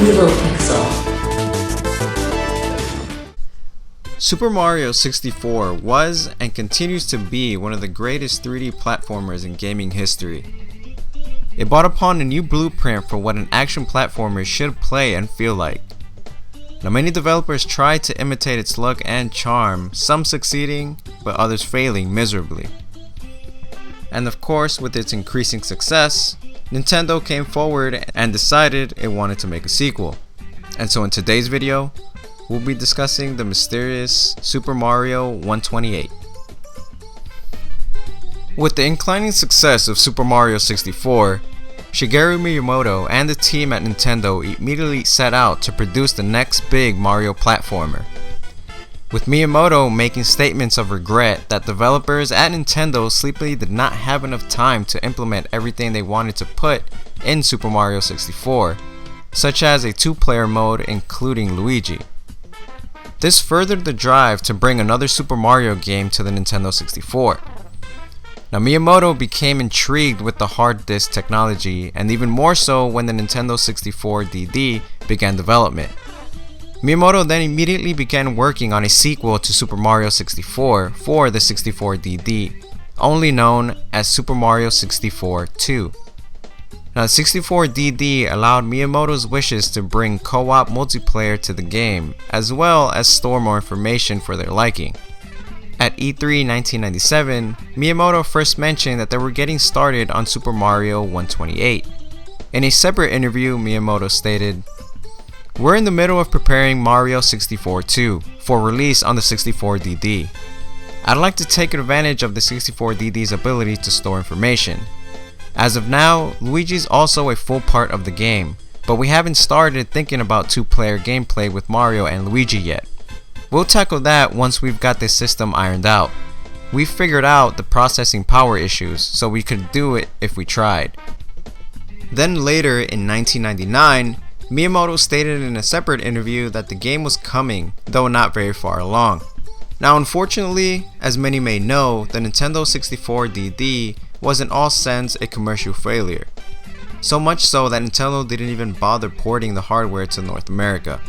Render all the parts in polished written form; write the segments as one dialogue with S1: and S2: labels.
S1: Evil Pixel.
S2: Super Mario 64 was and continues to be one of the greatest 3D platformers in gaming history. It brought upon a new blueprint for what an action platformer should play and feel like. Now, many developers tried to imitate its look and charm, some succeeding, but others failing miserably. And of course, with its increasing success, Nintendo came forward and decided it wanted to make a sequel. And so in today's video, we'll be discussing the mysterious Super Mario 128. With the inclining success of Super Mario 64, Shigeru Miyamoto and the team at Nintendo immediately set out to produce the next big Mario platformer. With Miyamoto making statements of regret that developers at Nintendo sleepily did not have enough time to implement everything they wanted to put in Super Mario 64, such as a 2-player mode including Luigi. This furthered the drive to bring another Super Mario game to the Nintendo 64. Now, Miyamoto became intrigued with the hard disk technology, and even more so when the Nintendo 64 DD began development. Miyamoto then immediately began working on a sequel to Super Mario 64 for the 64 DD, only known as Super Mario 64 2. Now, the 64 DD allowed Miyamoto's wishes to bring co-op multiplayer to the game, as well as store more information for their liking. At E3 1997, Miyamoto first mentioned that they were getting started on Super Mario 128. In a separate interview, Miyamoto stated, "We're in the middle of preparing Mario 64 2 for release on the 64 DD. I'd like to take advantage of the 64 DD's ability to store information. As of now, Luigi's also a full part of the game, but we haven't started thinking about 2-player gameplay with Mario and Luigi yet. We'll tackle that once we've got this system ironed out. We've figured out the processing power issues, so we could do it if we tried." Then later in 1999, Miyamoto stated in a separate interview that the game was coming, though not very far along. Now, unfortunately, as many may know, the Nintendo 64 DD was in all sense a commercial failure. So much so that Nintendo didn't even bother porting the hardware to North America,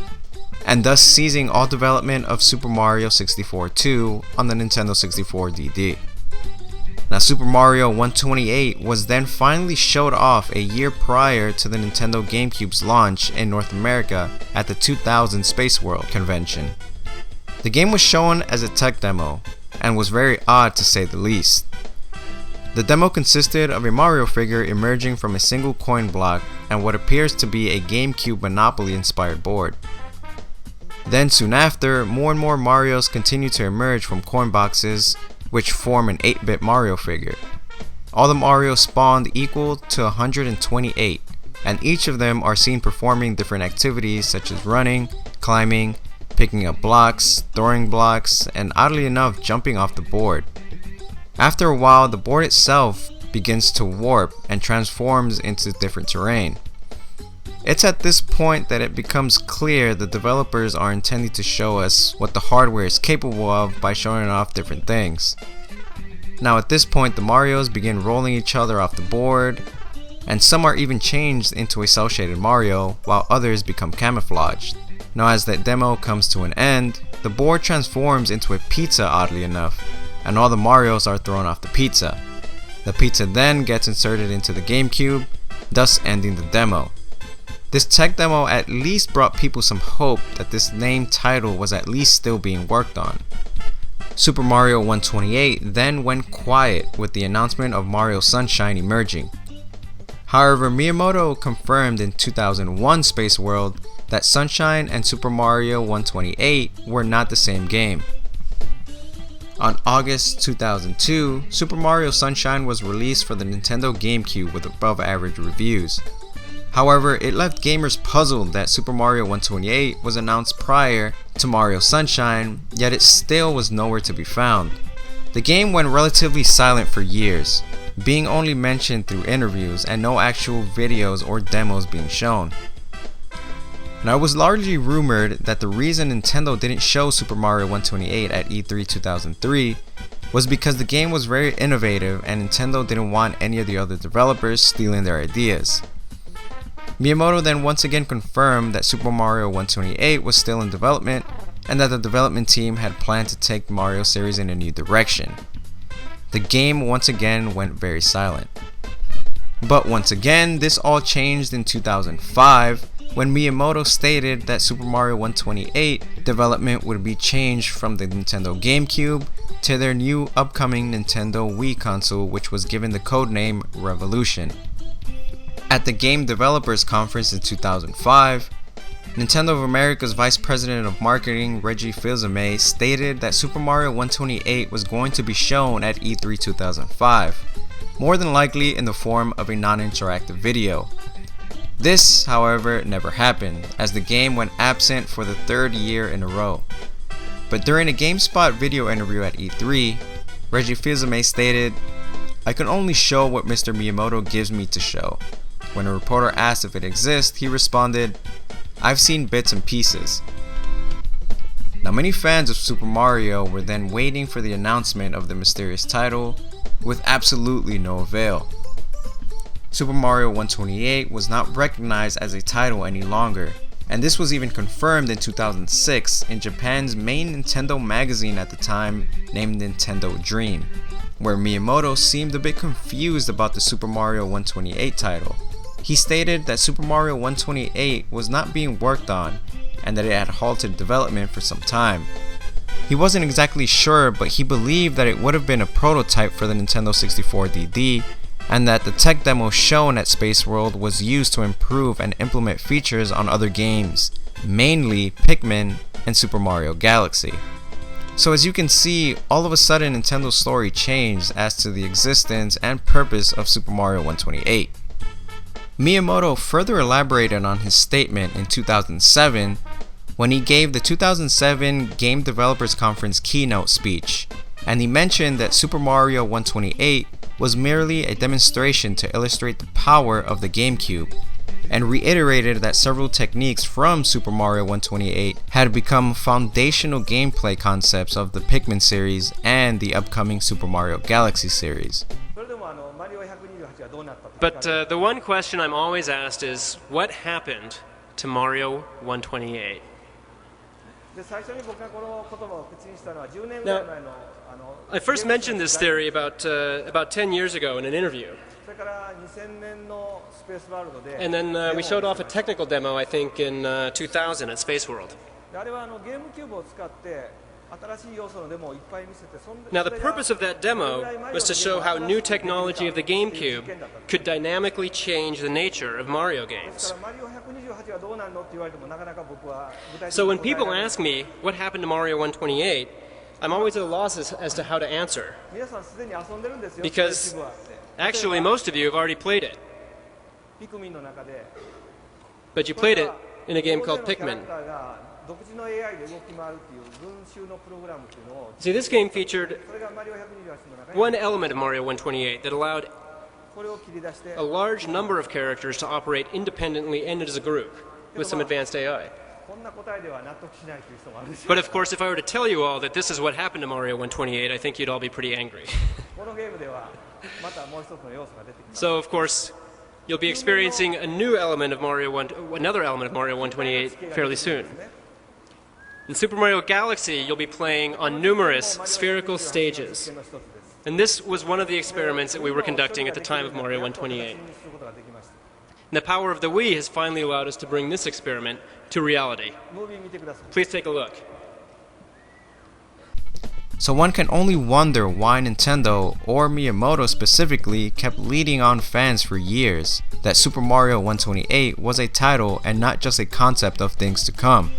S2: and thus ceasing all development of Super Mario 64 2 on the Nintendo 64 DD. Now, Super Mario 128 was then finally showed off a year prior to the Nintendo GameCube's launch in North America at the 2000 Space World convention. The game was shown as a tech demo, and was very odd to say the least. The demo consisted of a Mario figure emerging from a single coin block and what appears to be a GameCube Monopoly inspired board. Then soon after, more and more Marios continue to emerge from coin boxes, which form an 8-bit Mario figure. All the Marios spawned equal to 128, and each of them are seen performing different activities such as running, climbing, picking up blocks, throwing blocks, and oddly enough, jumping off the board. After a while, the board itself begins to warp and transforms into different terrain. It's at this point that it becomes clear the developers are intending to show us what the hardware is capable of by showing off different things. Now at this point, the Marios begin rolling each other off the board, and some are even changed into a cel-shaded Mario, while others become camouflaged. Now as that demo comes to an end, the board transforms into a pizza, oddly enough, and all the Marios are thrown off the pizza. The pizza then gets inserted into the GameCube, thus ending the demo. This tech demo at least brought people some hope that this named title was at least still being worked on. Super Mario 128 then went quiet with the announcement of Mario Sunshine emerging. However, Miyamoto confirmed in 2001 Space World that Sunshine and Super Mario 128 were not the same game. On August 2002, Super Mario Sunshine was released for the Nintendo GameCube with above average reviews. However, it left gamers puzzled that Super Mario 128 was announced prior to Mario Sunshine, yet it still was nowhere to be found. The game went relatively silent for years, being only mentioned through interviews and no actual videos or demos being shown. Now, it was largely rumored that the reason Nintendo didn't show Super Mario 128 at E3 2003 was because the game was very innovative and Nintendo didn't want any of the other developers stealing their ideas. Miyamoto then once again confirmed that Super Mario 128 was still in development and that the development team had planned to take the Mario series in a new direction. The game once again went very silent. But once again, this all changed in 2005 when Miyamoto stated that Super Mario 128 development would be changed from the Nintendo GameCube to their new upcoming Nintendo Wii console, which was given the codename Revolution. At the Game Developers Conference in 2005, Nintendo of America's Vice President of Marketing, Reggie Fils-Aimé, stated that Super Mario 128 was going to be shown at E3 2005, more than likely in the form of a non-interactive video. This, however, never happened, as the game went absent for the third year in a row. But during a GameSpot video interview at E3, Reggie Fils-Aimé stated, "I can only show what Mr. Miyamoto gives me to show." When a reporter asked if it exists, he responded, "I've seen bits and pieces." Now, many fans of Super Mario were then waiting for the announcement of the mysterious title, with absolutely no avail. Super Mario 128 was not recognized as a title any longer, and this was even confirmed in 2006 in Japan's main Nintendo magazine at the time, named Nintendo Dream, where Miyamoto seemed a bit confused about the Super Mario 128 title. He stated that Super Mario 128 was not being worked on and that it had halted development for some time. He wasn't exactly sure, but he believed that it would have been a prototype for the Nintendo 64 DD, and that the tech demo shown at Space World was used to improve and implement features on other games, mainly Pikmin and Super Mario Galaxy. So as you can see, all of a sudden Nintendo's story changed as to the existence and purpose of Super Mario 128. Miyamoto further elaborated on his statement in 2007 when he gave the 2007 Game Developers Conference keynote speech, and he mentioned that Super Mario 128 was merely a demonstration to illustrate the power of the GameCube, and reiterated that several techniques from Super Mario 128 had become foundational gameplay concepts of the Pikmin series and the upcoming Super Mario Galaxy series.
S1: But the one question I'm always asked is, what happened to Mario 128? Now, I first mentioned this theory about 10 years ago in an interview. And then we showed off a technical demo, I think, in 2000 at Space World. Now, the purpose of that demo was to show how new technology of the GameCube could dynamically change the nature of Mario games. So when people ask me what happened to Mario 128, I'm always at a loss as to how to answer. Because actually most of you have already played it. But you played it in a game called Pikmin. See, this game featured one element of Mario 128 that allowed a large number of characters to operate independently and as a group with some advanced AI. But of course, if I were to tell you all that this is what happened to Mario 128, I think you'd all be pretty angry. So of course, you'll be experiencing another element of Mario 128 fairly soon. In Super Mario Galaxy, you'll be playing on numerous spherical stages. And this was one of the experiments that we were conducting at the time of Mario 128. And the power of the Wii has finally allowed us to bring this experiment to reality. Please take a look.
S2: So one can only wonder why Nintendo, or Miyamoto specifically, kept leading on fans for years that Super Mario 128 was a title and not just a concept of things to come.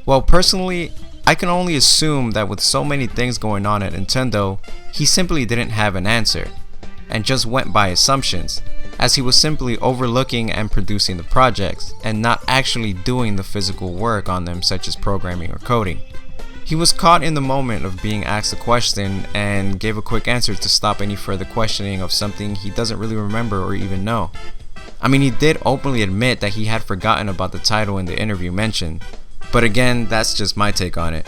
S2: Well, personally, I can only assume that with so many things going on at Nintendo, he simply didn't have an answer, and just went by assumptions, as he was simply overlooking and producing the projects, and not actually doing the physical work on them, such as programming or coding. He was caught in the moment of being asked a question and gave a quick answer to stop any further questioning of something he doesn't really remember or even know. I mean, he did openly admit that he had forgotten about the title in the interview mentioned, but again, that's just my take on it.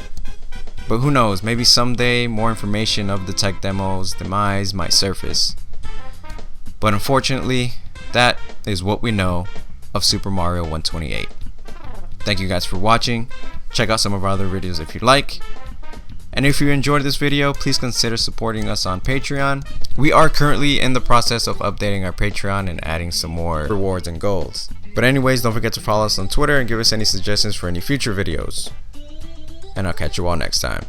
S2: But who knows, maybe someday more information of the tech demo's demise might surface. But unfortunately, that is what we know of Super Mario 128. Thank you guys for watching. Check out some of our other videos if you like. And if you enjoyed this video, please consider supporting us on Patreon. We are currently in the process of updating our Patreon and adding some more rewards and goals. But anyways, don't forget to follow us on Twitter and give us any suggestions for any future videos. And I'll catch you all next time.